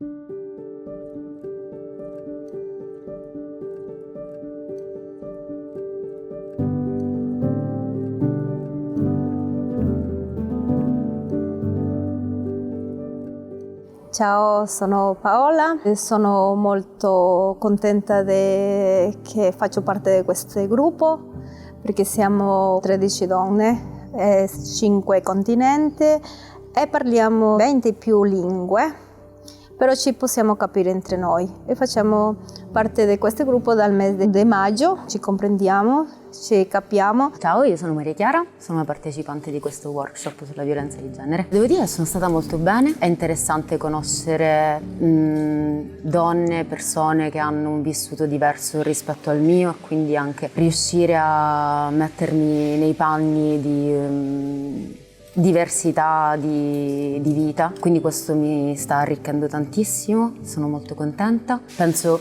Ciao, sono Paola e sono molto contenta che faccio parte di questo gruppo perché siamo 13 donne, 5 continenti e parliamo 20 più lingue, però ci possiamo capire entre noi e facciamo parte di questo gruppo dal mese di maggio, ci comprendiamo, ci capiamo. Ciao, io sono Maria Chiara, sono una partecipante di questo workshop sulla violenza di genere. Devo dire che sono stata molto bene, è interessante conoscere donne, persone che hanno un vissuto diverso rispetto al mio, quindi anche riuscire a mettermi nei panni di diversità di vita, quindi questo mi sta arricchendo tantissimo, sono molto contenta. Penso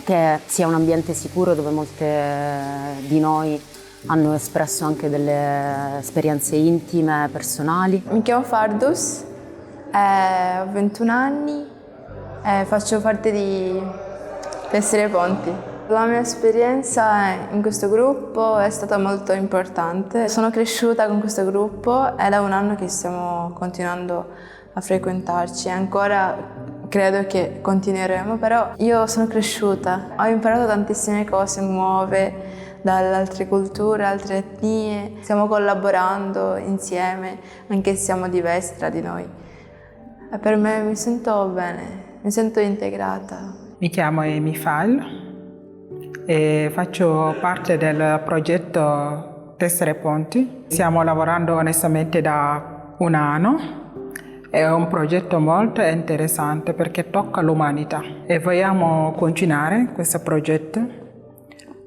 che sia un ambiente sicuro dove molte di noi hanno espresso anche delle esperienze intime, personali. Mi chiamo Fardus, ho 21 anni e faccio parte di Tessere Ponti. La mia esperienza in questo gruppo è stata molto importante. Sono cresciuta con questo gruppo ed è un anno che stiamo continuando a frequentarci e ancora credo che continueremo, però io sono cresciuta, ho imparato tantissime cose nuove dalle altre culture, altre etnie, stiamo collaborando insieme anche se siamo diversi tra di noi. E per me mi sento bene, mi sento integrata. Mi chiamo Amy Fall e faccio parte del progetto Tessere Ponti. Stiamo lavorando onestamente da un anno. È un progetto molto interessante perché tocca l'umanità e vogliamo continuare questo progetto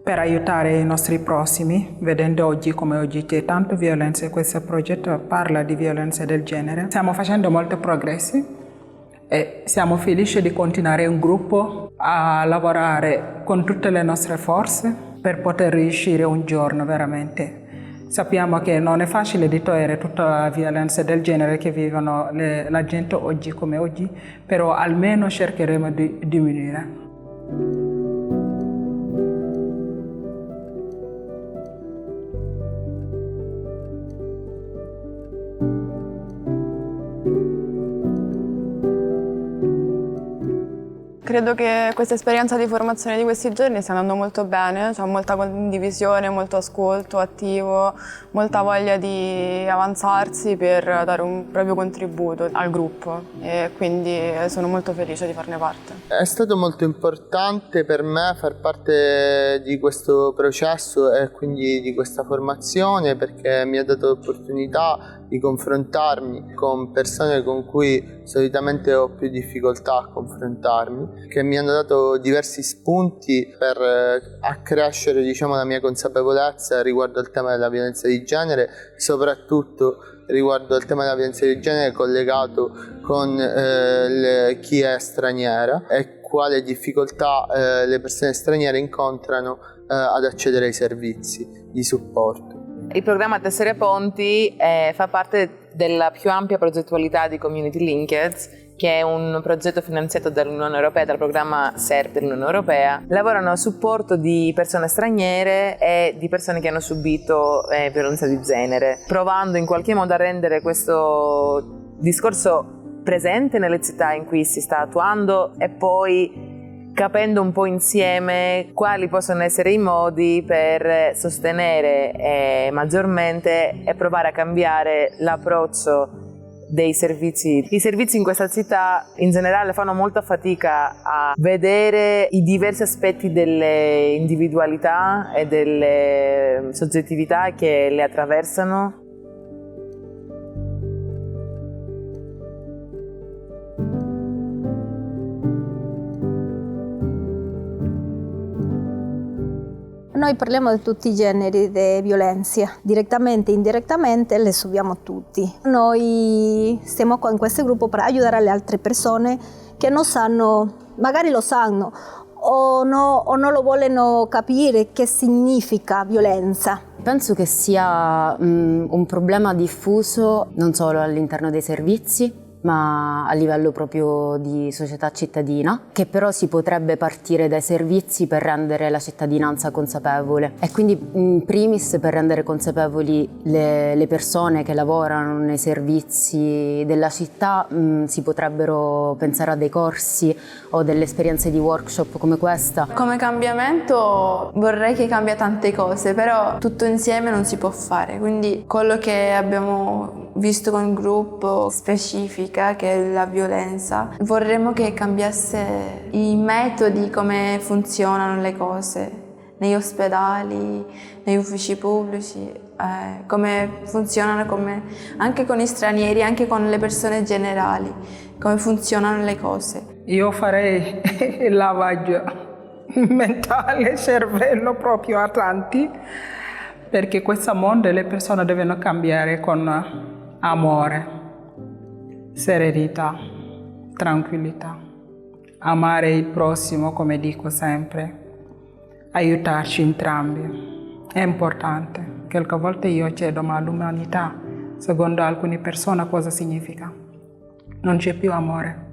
per aiutare i nostri prossimi, vedendo oggi come oggi c'è tanta violenza. Questo progetto parla di violenza del genere. Stiamo facendo molti progressi e siamo felici di continuare un gruppo a lavorare con tutte le nostre forze per poter riuscire un giorno veramente. Sappiamo che non è facile di togliere tutta la violenza del genere che vivono la gente oggi come oggi, però almeno cercheremo di diminuire. Credo che questa esperienza di formazione di questi giorni stia andando molto bene, c'è molta condivisione, molto ascolto attivo, molta voglia di avanzarsi per dare un proprio contributo al gruppo e quindi sono molto felice di farne parte. È stato molto importante per me far parte di questo processo e quindi di questa formazione perché mi ha dato l'opportunità di confrontarmi con persone con cui solitamente ho più difficoltà a confrontarmi, che mi hanno dato diversi spunti per accrescere, la mia consapevolezza riguardo al tema della violenza di genere, soprattutto riguardo al tema della violenza di genere collegato con chi è straniera e quale difficoltà le persone straniere incontrano ad accedere ai servizi di supporto. Il programma Tessere Ponti fa parte della più ampia progettualità di Community Linked, che è un progetto finanziato dall'Unione Europea, dal programma SERP dell'Unione Europea. Lavorano a supporto di persone straniere e di persone che hanno subito violenza di genere, provando in qualche modo a rendere questo discorso presente nelle città in cui si sta attuando e poi capendo un po' insieme quali possono essere i modi per sostenere maggiormente e provare a cambiare l'approccio dei servizi. I servizi in questa città in generale fanno molta fatica a vedere i diversi aspetti delle individualità e delle soggettività che le attraversano. Noi parliamo di tutti i generi di violenza, direttamente e indirettamente le subiamo tutti. Noi stiamo qua in questo gruppo per aiutare le altre persone che non sanno, magari lo sanno o non lo vogliono capire che significa violenza. Penso che sia un problema diffuso non solo all'interno dei servizi, ma a livello proprio di società cittadina, che però si potrebbe partire dai servizi per rendere la cittadinanza consapevole e quindi in primis per rendere consapevoli le persone che lavorano nei servizi della città. Si potrebbero pensare a dei corsi o delle esperienze di workshop come questa. Come cambiamento vorrei che cambia tante cose, però tutto insieme non si può fare, quindi quello che abbiamo visto con il gruppo specifica, che è la violenza, vorremmo che cambiasse i metodi, come funzionano le cose negli ospedali, negli uffici pubblici, come funzionano anche con gli stranieri, anche con le persone generali, come funzionano le cose. Io farei il lavaggio mentale, cervello proprio a tanti, perché questo mondo le persone devono cambiare con amore, serenità, tranquillità, amare il prossimo, come dico sempre, aiutarci entrambi. È importante. Qualche volta io chiedo, ma l'umanità, secondo alcune persone, cosa significa? Non c'è più amore.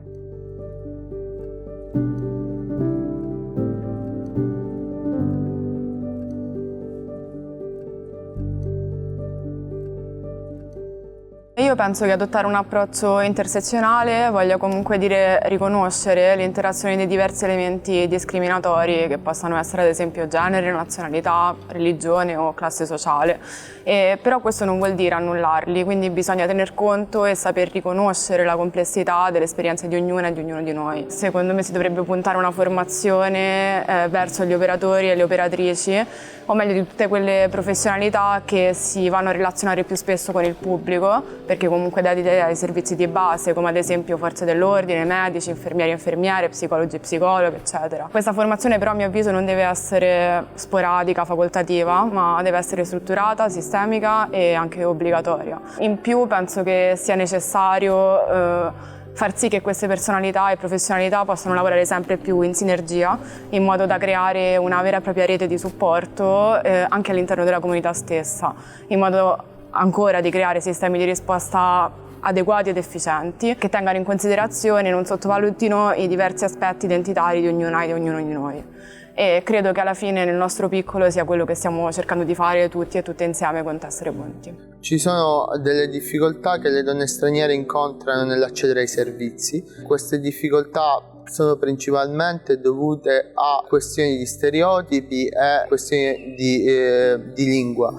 Io penso che adottare un approccio intersezionale voglia comunque dire riconoscere le interazioni dei diversi elementi discriminatori che possano essere ad esempio genere, nazionalità, religione o classe sociale. Però questo non vuol dire annullarli, quindi bisogna tener conto e saper riconoscere la complessità delle esperienze di ognuna e di ognuno di noi. Secondo me si dovrebbe puntare una formazione verso gli operatori e le operatrici, o meglio di tutte quelle professionalità che si vanno a relazionare più spesso con il pubblico, perché comunque dedicati ai servizi di base, come ad esempio forze dell'ordine, medici, infermieri e infermiere, psicologi e psicologhe, eccetera. Questa formazione però a mio avviso non deve essere sporadica, facoltativa, ma deve essere strutturata, sistemica e anche obbligatoria. In più penso che sia necessario far sì che queste personalità e professionalità possano lavorare sempre più in sinergia, in modo da creare una vera e propria rete di supporto anche all'interno della comunità stessa, in modo ancora di creare sistemi di risposta adeguati ed efficienti, che tengano in considerazione e non sottovalutino i diversi aspetti identitari di ognuna e di ognuno di noi. E credo che alla fine nel nostro piccolo sia quello che stiamo cercando di fare tutti e tutte insieme con Tessere Ponti. Ci sono delle difficoltà che le donne straniere incontrano nell'accedere ai servizi. Queste difficoltà sono principalmente dovute a questioni di stereotipi e questioni di lingua.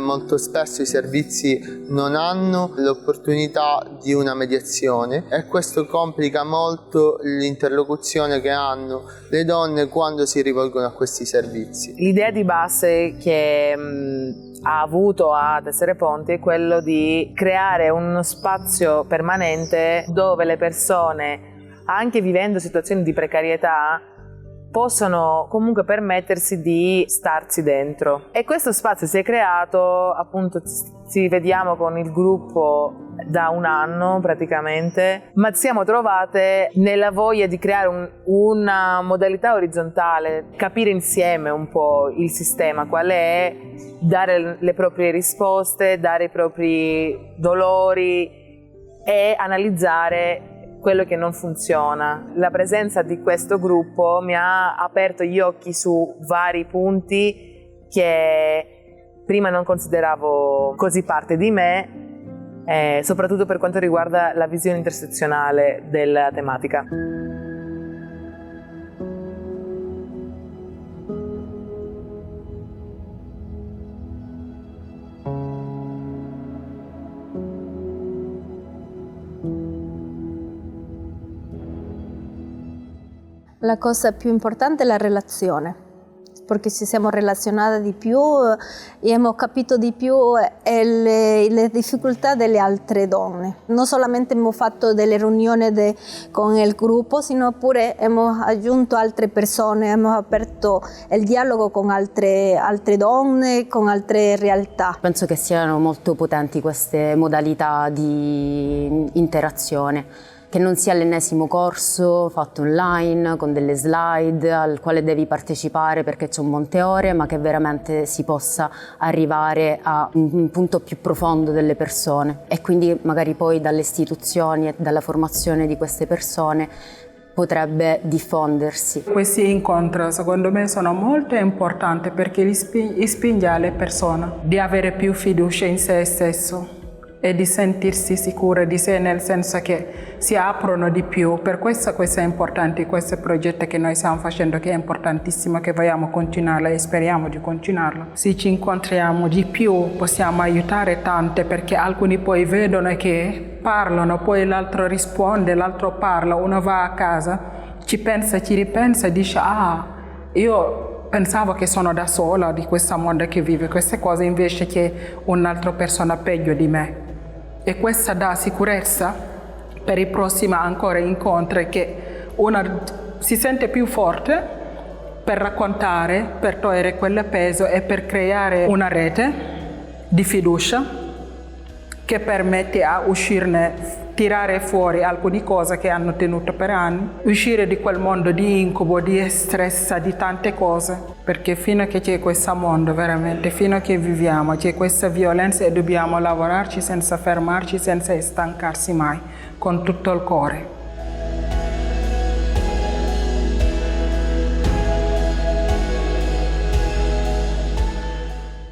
Molto spesso i servizi non hanno l'opportunità di una mediazione e questo complica molto l'interlocuzione che hanno le donne quando si rivolgono a questi servizi. L'idea di base che ha avuto a Tessere Ponti è quello di creare uno spazio permanente dove le persone, anche vivendo situazioni di precarietà, possono comunque permettersi di starsi dentro. E questo spazio si è creato, appunto, ci vediamo con il gruppo da un anno praticamente, ma ci siamo trovate nella voglia di creare una modalità orizzontale, capire insieme un po' il sistema qual è, dare le proprie risposte, dare i propri dolori e analizzare quello che non funziona. La presenza di questo gruppo mi ha aperto gli occhi su vari punti che prima non consideravo così parte di me, soprattutto per quanto riguarda la visione intersezionale della tematica. La cosa più importante è la relazione, perché ci siamo relazionate di più e abbiamo capito di più le difficoltà delle altre donne. Non solamente abbiamo fatto delle riunioni con il gruppo, sino pure abbiamo aggiunto altre persone, abbiamo aperto il dialogo con altre donne, con altre realtà. Penso che siano molto potenti queste modalità di interazione. che non sia l'ennesimo corso fatto online con delle slide al quale devi partecipare perché c'è un monte ore, ma che veramente si possa arrivare a un punto più profondo delle persone e quindi magari poi dalle istituzioni e dalla formazione di queste persone potrebbe diffondersi. Questi incontri secondo me sono molto importanti perché spinge le persone di avere più fiducia in se stesso e di sentirsi sicure di sé, nel senso che si aprono di più. Per questo è importante, questo progetto che noi stiamo facendo, che è importantissimo, che vogliamo continuare e speriamo di continuarlo. Se ci incontriamo di più possiamo aiutare tante, perché alcuni poi vedono che parlano, poi l'altro risponde, l'altro parla, uno va a casa, ci pensa, ci ripensa e dice io pensavo che sono da sola di questo mondo che vive queste cose, invece che un'altra persona peggio di me. E questa dà sicurezza per i prossimi ancora incontri, che una si sente più forte per raccontare, per togliere quel peso e per creare una rete di fiducia che permette a uscirne, tirare fuori alcune cose che hanno tenuto per anni, uscire di quel mondo di incubo, di stress, di tante cose, perché fino a che c'è questo mondo veramente, fino a che viviamo, c'è questa violenza e dobbiamo lavorarci senza fermarci, senza stancarsi mai, con tutto il cuore.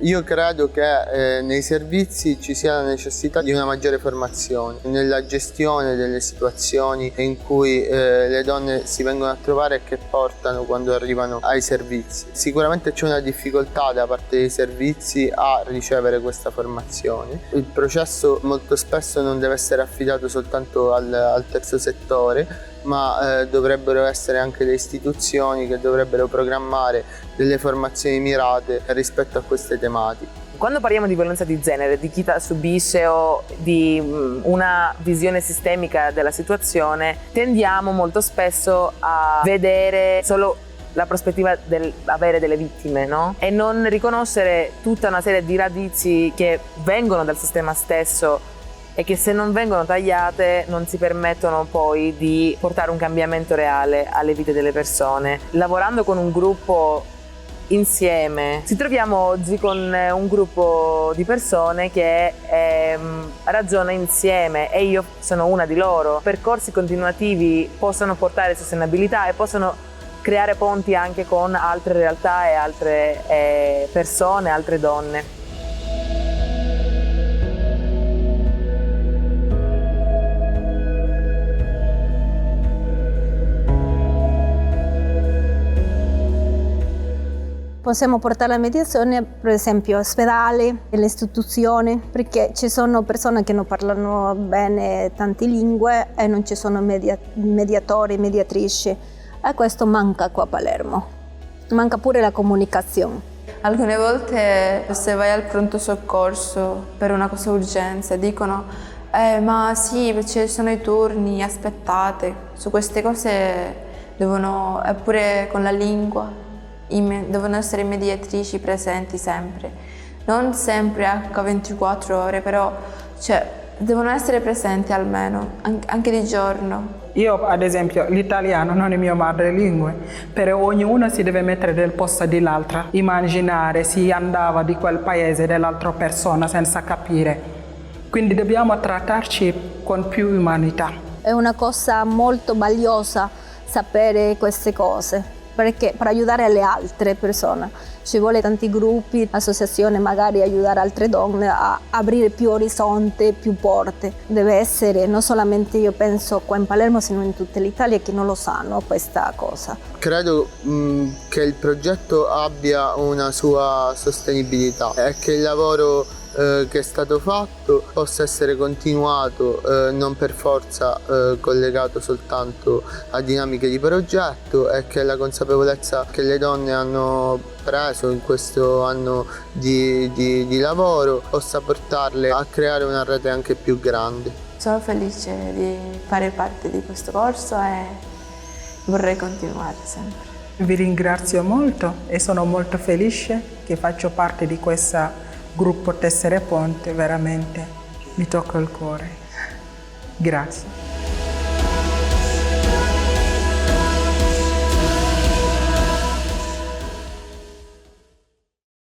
Io credo che nei servizi ci sia la necessità di una maggiore formazione nella gestione delle situazioni in cui le donne si vengono a trovare e che portano quando arrivano ai servizi. Sicuramente c'è una difficoltà da parte dei servizi a ricevere questa formazione. Il processo molto spesso non deve essere affidato soltanto al terzo settore, ma dovrebbero essere anche le istituzioni che dovrebbero programmare delle formazioni mirate rispetto a queste tematiche. Quando parliamo di violenza di genere, di chi subisce o di una visione sistemica della situazione, tendiamo molto spesso a vedere solo la prospettiva del avere delle vittime, no? E non riconoscere tutta una serie di radici che vengono dal sistema stesso e che se non vengono tagliate non si permettono poi di portare un cambiamento reale alle vite delle persone. Lavorando con un gruppo insieme, ci troviamo oggi con un gruppo di persone che ragiona insieme e io sono una di loro. Percorsi continuativi possono portare sostenibilità e possono creare ponti anche con altre realtà e altre persone, altre donne. Possiamo portare la mediazione, per esempio, a ospedali, alle istituzioni, perché ci sono persone che non parlano bene tante lingue e non ci sono mediatori, mediatrici. E questo manca qua a Palermo. Manca pure la comunicazione. Alcune volte se vai al pronto soccorso per una cosa urgenza dicono ma sì, ci sono i turni, aspettate. Su queste cose eppure con la lingua, devono essere mediatrici presenti sempre, non sempre H24 ore, però devono essere presenti almeno, anche di giorno. Io ad esempio l'italiano non è mia madrelingua, però ognuno si deve mettere nel posto dell'altra, immaginare si andava di quel paese dell'altra persona senza capire, quindi dobbiamo trattarci con più umanità. È una cosa molto valiosa sapere queste cose, perché per aiutare le altre persone ci vuole tanti gruppi, associazioni, magari aiutare altre donne a aprire più orizzonti, più porte. Deve essere non solamente, io penso, qua in Palermo, sino in tutta l'Italia, che non lo sanno questa cosa. Credo che il progetto abbia una sua sostenibilità e che il lavoro che è stato fatto possa essere continuato, non per forza collegato soltanto a dinamiche di progetto, e che la consapevolezza che le donne hanno preso in questo anno di lavoro possa portarle a creare una rete anche più grande. Sono felice di fare parte di questo corso e vorrei continuare sempre. Vi ringrazio molto e sono molto felice che faccio parte di questo gruppo Tessere Ponti, veramente mi tocca il cuore. Grazie.